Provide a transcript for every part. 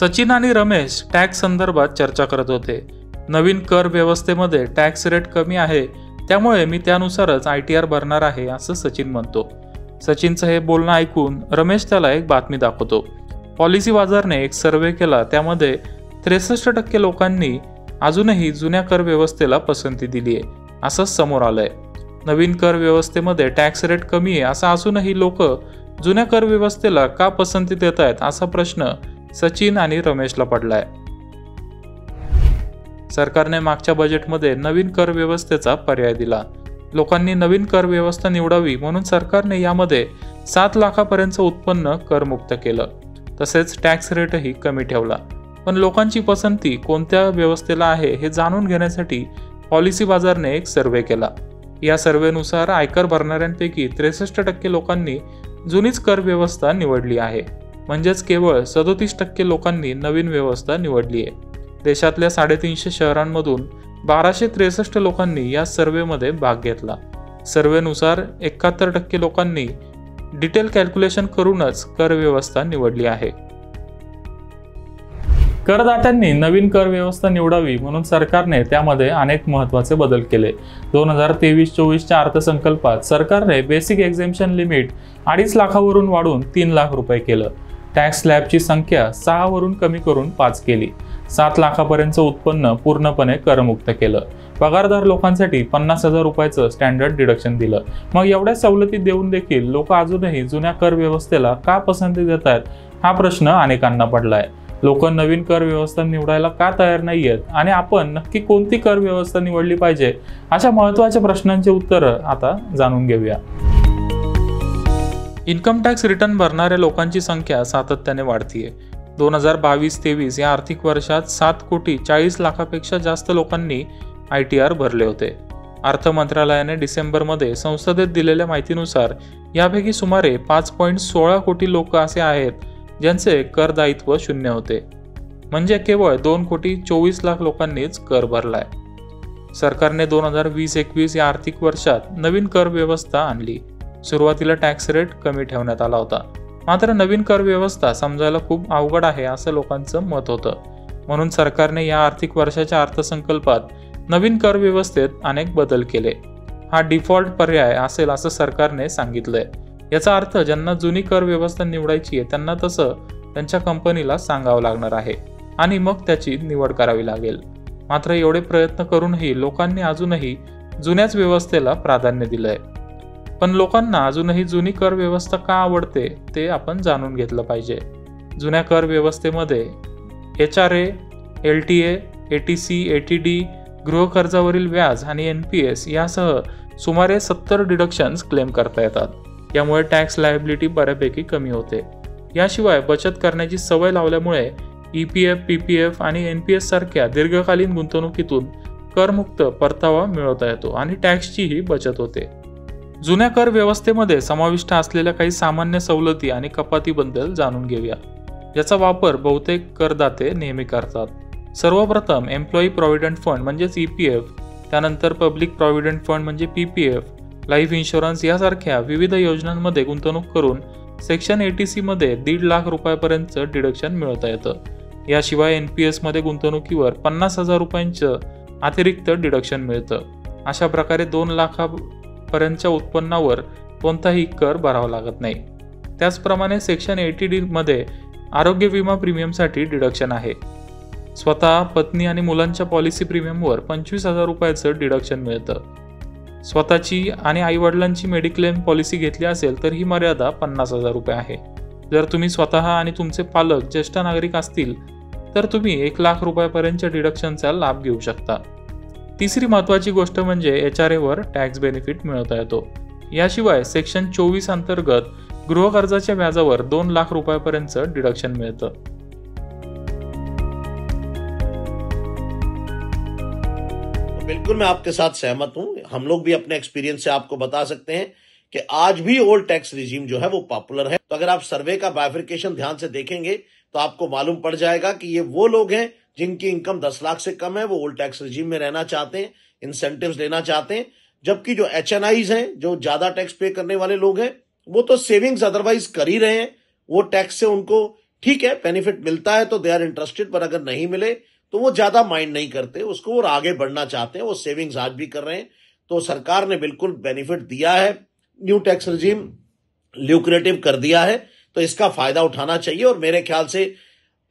सचिन आणि रमेश टॅक्स संदर्भात चर्चा करत होते। नवीन कर व्यवस्थेमध्ये टॅक्स रेट कमी आहे, त्यामुळे मी त्यानुसारच ITR भरणार आहे असं सचिन म्हणतो। सचिनचं हे बोलणं ऐकून रमेश त्याला एक बातमी दाखवतो। पॉलिसी बाजारने एक सर्वे केला, त्यामध्ये 63% लोकांनी अजूनही जुन्या कर व्यवस्थेला पसंती दिली आहे असं समोर आलंय। नवीन कर व्यवस्थेमध्ये टॅक्स रेट कमी आहे असं असूनही लोक जुन्या कर व्यवस्थेला का पसंती देत आहेत असा प्रश्न सचिन आणि रमेशला पडलाय। सरकारने मागच्या बजेटमध्ये नवीन कर व्यवस्थेचा पर्याय दिला। लोकांनी नवीन कर व्यवस्था निवडावी म्हणून सरकारने यामध्ये 7 लाखापर्यंतचं उत्पन्न करमुक्त केलं। तसेच टॅक्स रेटही कमी ठेवला। पण लोकांची पसंती कोणत्या व्यवस्थेला आहे हे जाणून घेण्यासाठी पॉलिसी बाजारने एक सर्वे केला। या सर्वेनुसार आयकर भरणाऱ्यांपैकी 63% लोकांनी जुनीच कर व्यवस्था निवडली आहे, म्हणजेच केवळ 37% लोकांनी नवीन व्यवस्था निवडली आहे। देशातल्या 350 शहरांमधून 1263 लोकांनी या सर्वेमध्ये भाग घेतला। सर्वेनुसार 71% लोकांनी डिटेल कॅल्क्युलेशन करूनच कर व्यवस्था निवडली आहे। करदात्यांनी नवीन कर व्यवस्था निवडावी म्हणून सरकारने त्यामध्ये अनेक महत्त्वाचे बदल केले। 2023-24च्या अर्थसंकल्पात सरकारने बेसिक एक्झेम्पशन लिमिट 2.5 लाखावरून वाढवून 3 लाख रुपये केलं। टॅक्स स्लॅबची संख्या 6 वरून कमी करून 5 केली। 7 लाखापर्यंतचं उत्पन्न पूर्णपणे करमुक्त केलं। पगारदार लोकांसाठी 50,000 रुपयाचं स्टँडर्ड डिडक्शन दिलं। मग एवढ्या सवलती देऊन देखील लोक अजूनही जुन्या कर व्यवस्थेला का पसंती देत आहेत हा प्रश्न अनेकांना पडलाय। लोक नवीन कर व्यवस्था निवडायला का तयार नाहीयेत आणि आपण नक्की कोणती कर व्यवस्था निवडली पाहिजे अशा महत्त्वाच्या प्रश्नांची उत्तरं आता जाणून घेऊया। इन्कम टॅक्स रिटर्न भरणाऱ्या लोकांची संख्या सातत्याने वाढतीये। 2022-23 या आर्थिक वर्षात 7,40,00,000 जास्त लोकांनी ITR भरले होते। अर्थ मंत्रालयाने डिसेंबरमध्ये संसदेत दिलेल्या माहितीनुसार यापैकी सुमारे 5.16 कोटी लोक असे आहेत ज्यांचे कर दायित्व शून्य होते, म्हणजे केवळ 2,24,00,000 लोकांनीच कर भरलाय। सरकारने 2020-21 या आर्थिक वर्षात नवीन कर व्यवस्था आणली। सुरुवातीला टॅक्स रेट कमी ठेवण्यात आला होता, मात्र नवीन कर व्यवस्था समजायला खूप अवघड आहे असं लोकांचं मत होतं। म्हणून सरकारने या आर्थिक वर्षाच्या अर्थसंकल्पात नवीन कर व्यवस्थेत अनेक बदल केले। हा डिफॉल्ट पर्याय असेल असं सरकारने सांगितलंय। याचा अर्थ ज्यांना जुनी कर व्यवस्था निवडायची आहे त्यांना तसं त्यांच्या कंपनीला सांगावं लागणार आहे आणि मग त्याची निवड करावी लागेल। मात्र एवढे प्रयत्न करूनही लोकांनी अजूनही जुन्याच व्यवस्थेला प्राधान्य दिलंय। पण लोकांना अजूनही जुनी कर व्यवस्था का आवडते ते आपण जाणून घेतलं पाहिजे। जुन्या कर व्यवस्थेमध्ये HRA, LTA, ATC, ATD, गृहकर्जावरील व्याज आणि NPS यासह सुमारे 70 डिडक्शन्स क्लेम करता येतात। यामुळे टॅक्स लायबिलिटी बऱ्यापैकी कमी होते। याशिवाय बचत करण्याची सवय लावल्यामुळे EPF, PPF आणि NPS सारख्या दीर्घकालीन गुंतवणुकीतून करमुक्त परतावा मिळवता येतो आणि टॅक्सचीही बचत होते। जुन्या कर व्यवस्थेमध्ये समाविष्ट असलेल्या काही सामान्य सवलती आणि कपातीबद्दल जाणून घेऊया, याचा वापर बहुतेक करदाते नेहमी करतात। सर्वप्रथम एम्प्लॉई प्रॉव्हिडंट फंड म्हणजेच EPF, त्यानंतर पब्लिक प्रॉव्हिडंट फंड म्हणजे PPF, लाईफ इन्शुरन्स यासारख्या विविध योजनांमध्ये गुंतवणूक करून सेक्शन 80C मध्ये 1.5 लाख रुपयापर्यंतचं डिडक्शन मिळवता येतं। याशिवाय NPS मध्ये गुंतवणुकीवर 50,000 रुपयांचं अतिरिक्त डिडक्शन मिळतं। अशा प्रकारे 2 लाखापर्यंतच्या उत्पन्नावर कोणताही कर भरावा लागत नाही। त्याचप्रमाणे सेक्शन 80D मध्ये आरोग्य विमा प्रीमियमसाठी डिडक्शन आहे। स्वतः, पत्नी आणि मुलांच्या पॉलिसी प्रीमियमवर 25,000 रुपयाचं डिडक्शन मिळतं। स्वतःची आणि आई वडिलांची मेडिक्लेम पॉलिसी घेतली असेल तर ही मर्यादा 50,000 रुपये आहे। जर तुम्ही स्वतः आणि तुमचे पालक ज्येष्ठ नागरिक असतील तर तुम्ही 1 लाख रुपयापर्यंतच्या डिडक्शनचा लाभ घेऊ शकता। तिसरी महत्त्वाची गोष्ट म्हणजे HRA वर टॅक्स बेनिफिट मिळवता येतो। याशिवाय सेक्शन 24 अंतर्गत गृहकर्जाच्या व्याजावर 2 लाख रुपयापर्यंतचं डिडक्शन मिळतं। बिल्कुल मैं आपके साथ सहमत हूं। हम लोग भी अपने एक्सपीरियंस से आपको बता सकते हैं कि आज भी ओल्ड टैक्स रिजीम जो है वो पॉपुलर है। तो अगर आप सर्वे का बाइफरकेशन ध्यान से देखेंगे तो आपको मालूम पड़ जाएगा कि ये वो लोग हैं जिनकी इनकम 10 लाख से कम है, वो ओल्ड टैक्स रिजीम में रहना चाहते हैं, इंसेंटिव्स लेना चाहते हैं। जबकि जो HNIs हैं, जो ज्यादा टैक्स पे करने वाले लोग हैं, वो तो सेविंग्स अदरवाइज कर ही रहे हैं, वो टैक्स से उनको ठीक है, बेनिफिट मिलता है तो दे आर इंटरेस्टेड, पर अगर नहीं मिले तो वो ज्यादा माइंड नहीं करते उसको और आगे बढ़ना चाहते हैं, वो सेविंग्स आज भी कर रहे हैं। तो सरकार ने बिल्कुल बेनिफिट दिया है, न्यू टैक्स रिजीम ल्यूक्रेटिव कर दिया है, तो इसका फायदा उठाना चाहिए। और मेरे ख्याल से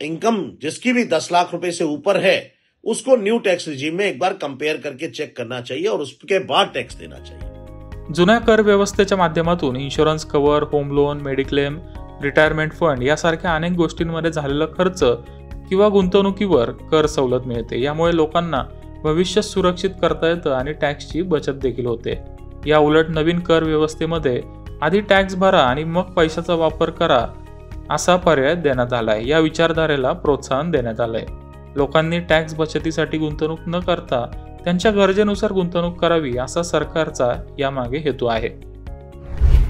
इनकम जिसकी भी 10 लाख रुपए से ऊपर है उसको न्यू टैक्स रिजीम में एक बार कंपेयर करके चेक करना चाहिए और उसके बाद टैक्स देना चाहिए। जुन्या कर व्यवस्थेच्या माध्यमातून insurance cover, home loan, mediclaim, retirement fund यासारख्या अनेक गोष्टींमध्ये झालेला खर्च किंवा गुंतवणुकीवर कर सवलत मिळते। यामुळे लोकांना भविष्य सुरक्षित करता येतं आणि टॅक्सची बचत देखील होते। या उलट नवीन कर व्यवस्थेमध्ये आधी टॅक्स भरा आणि मग पैशाचा वापर करा असा पर्याय देण्यात आलाय। या विचारधारेला प्रोत्साहन देण्यात आलंय। लोकांनी टॅक्स बचतीसाठी गुंतवणूक न करता त्यांच्या गरजेनुसार गुंतवणूक करावी असा सरकारचा यामागे हेतू आहे।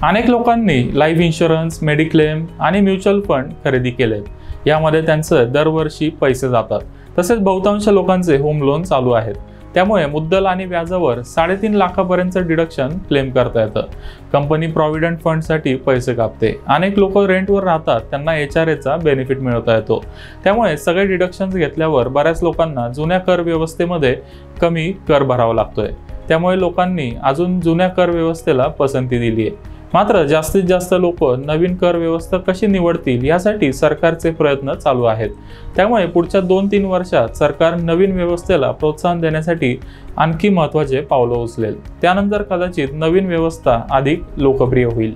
अनेक लोकांनी लाईफ इन्शुरन्स, मेडिक्लेम आणि म्युच्युअल फंड खरेदी केलेत। यामध्ये त्यांचे दरवर्षी पैसे जातात। तसेच बहुतांश लोकांचे होम लोन चालू आहेत। त्यामुळे मुद्दल आणि व्याजावर 3.5 लाखापर्यंत डिडक्शन क्लेम करता येतं। कंपनी प्रॉव्हिडंट फंडसाठी पैसे कापते। अनेक लोक रेंटवर राहतात, त्यांना HRAचा बेनिफिट मिळवता येतो। त्यामुळे सगळे डिडक्शन्स घेतल्यावर बऱ्याच लोकांना जुन्या कर व्यवस्थेमध्ये कमी कर भरावा लागतोय। त्यामुळे लोकांनी अजून जुन्या कर व्यवस्थेला पसंती दिली आहे। मात्र जास्तीत जास्त लोक नवीन कर व्यवस्था कशी निवडतील यासाठी सरकारचे प्रयत्न चालू आहेत। त्यामुळे पुढच्या 2-3 वर्षात सरकार नवीन व्यवस्थेला प्रोत्साहन देण्यासाठी आणखी महत्त्वाचे पावलं उचलेल। त्यानंतर कदाचित नवीन व्यवस्था अधिक लोकप्रिय होईल।